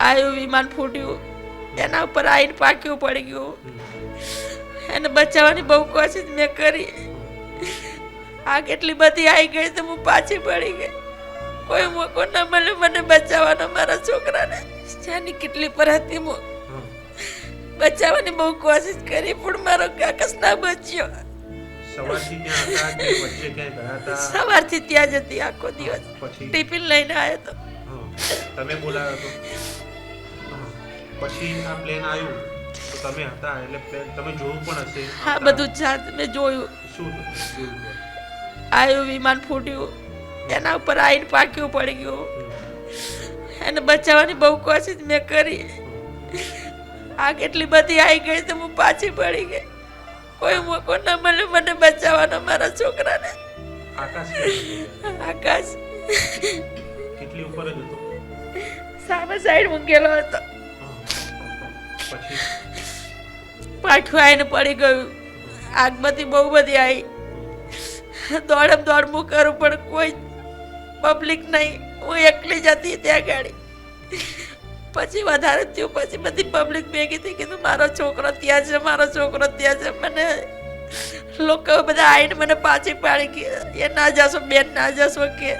આયું વિમાન ફૂટ્યું, એના ઉપર આઈને પાક્યું પડી ગયું. એને બચાવવાની બહુ કોશિશ મેં કરી. આગ એટલી બધી આવી ગઈ તો હું પાછી પડી ગઈ. કોઈ મોકો ના મળ્યો મને બચાવવાનો મારા છોકરાને. શાની કેટલી પર હતી, હું બચાવવાની બહુ કોશિશ કરી પણ મારો કાકસ ના બચ્યો. સવારથી ત્યાં હતા કે વચ્ચે ક્યાંય ગયા હતા? સવારથી ત્યાં જ હતી આખો દિવસ. પછી ટિફિન લઈને આવ્યો તો. તમે બોલાવ્યો તો? પછી આ પ્લેન આવ્યું તો તમે હતા એટલે પ્લેન તમે જોયું પણ હશે? હા, બધું જાત મેં જોયું. શું જોયું? આયું વિમાન ફૂટ્યું, એના ઉપર આઈને પાક્યું પડી ગયું. એને બચાવવાની બહુ કોશિશ મેં કરી. આગ એટલી બધી આવી ગઈ તો હું પાછી પડી ગઈ. કોઈ મોકો ના મળ્યો મને બચાવવાનો મારા છોકરાને. આકાશ આકાશ કેટલી ઉપર જ હતો? સામે સાઈડ મૂકેલો હતો. પછી પાછું આવીને પડી ગયું. આગ બધી બહુ બધી આવી. દોડમ દોડ હું કરું પણ કોઈ પબ્લિક નહીં. હું એકલી જ હતી ત્યાં ગાડી. પછી વધારે થયું, પછી બધી પબ્લિક ભેગી થઈ કીધું મારો છોકરો ત્યાં છે, મારો છોકરો ત્યાં છે. મને લોકો બધા આવીને મને પાછી પાડી કે એ ના જશો બેન, ના જશો કે